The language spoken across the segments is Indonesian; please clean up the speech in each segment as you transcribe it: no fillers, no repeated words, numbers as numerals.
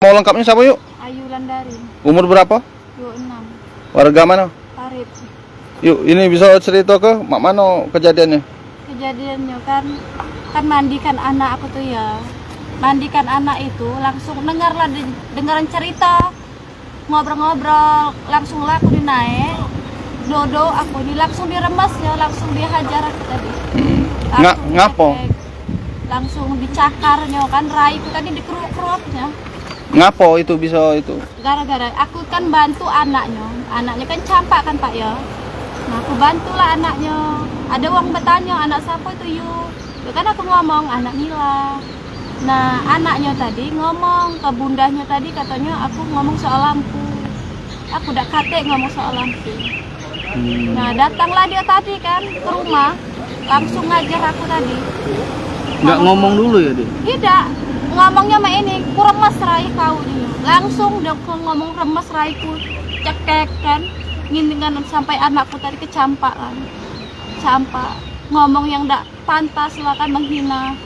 Mau lengkapnya siapa yuk? Ayu Landarin, Umur berapa? 26, Warga mana? Parip. Yuk, ini bisa cerita ke mak mana kejadiannya? Kejadiannya kan mandikan anak aku tuh ya. Mandikan anak itu langsung dengaran cerita, ngobrol-ngobrol, langsung lah aku dinaik. Dodo aku ini langsung diremes ya, langsung dihajar aku tadi. Ngapo? Langsung dicakarnya kan, raiku tadi dikeruk-keruknya. Ngapo itu bisa itu? Gara-gara aku kan bantu anaknya kan campak kan Pak ya. Nah aku bantulah anaknya. Ada orang bertanya anak siapa itu yuk. Ya kan aku ngomong anak Mila. Nah anaknya tadi ngomong ke bundahnya tadi, katanya aku ngomong soal lampu. Aku udah kate ngomong soal lampu. Nah datanglah dia tadi kan ke rumah, langsung ngajar aku tadi. Nggak ngomong dulu ya dia? Tidak, ngomongnya mah ini, ku remes rai kau ini. Langsung dia ngomong remes raiku, cekek kan, ngintingan sampai anakku tadi kecampak kan, campak. Ngomong yang tidak pantas lah kan, menghina.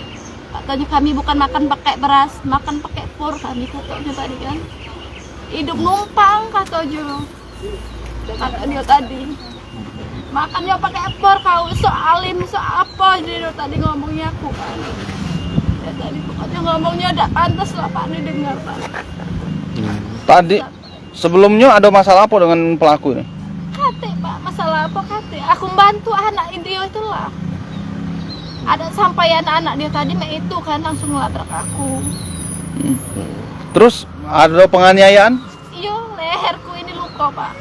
Katanya kami bukan makan pakai beras, makan pakai pur kami katanya tadi kan. Hidup numpang katanya. Kata dia tadi. Makannya pakai pur kau, soalim so apa jadi tadi ngomongnya aku kan. Ya, tadi pokoknya ngomongnya tidak pantas lah Pak didengar Pak. Tadi sebelumnya ada masalah apa dengan pelaku ini? Kate Pak, masalah apa kate? Aku bantu anak dia itulah. Ada sampai anak-anak dia tadi itu kan langsung ngelabrak aku. Terus ada penganiayaan? Iya, leherku ini luka Pak.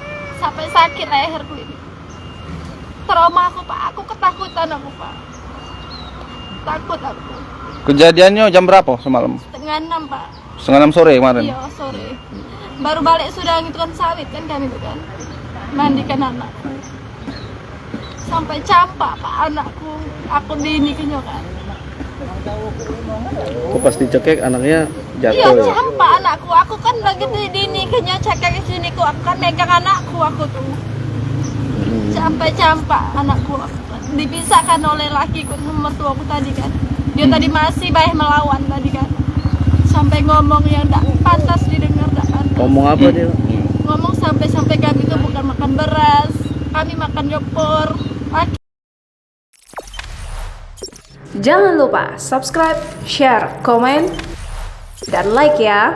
Sampai sakit leherku ini. Trauma aku Pak, aku ketakutan aku Pak. Takut aku. Kejadiannya jam berapa semalam? 5:30 Pak. 5:30 sore kemarin? Iya sore. Baru balik sudah gitu kan sawit kan kami itu kan. Mandikan anakku. Sampai campak Pak anakku. Aku dinikinya kan. Kok pasti cekek anaknya Iya jatuh ya? campak anakku. Aku kan lagi dinikinya cekek sini ku. Aku kan megang anakku aku tuh. Sampai campak anakku. Dipisahkan oleh lakiku sama mertuaku tadi kan. Dia tadi masih baik melawan tadi kan. Sampai ngomong yang tidak pantas didengar, tidak pantas. Ngomong apa dia? Ngomong sampai kami itu bukan makan beras, kami makan nyopor. Jangan lupa subscribe, share, komen, dan like ya.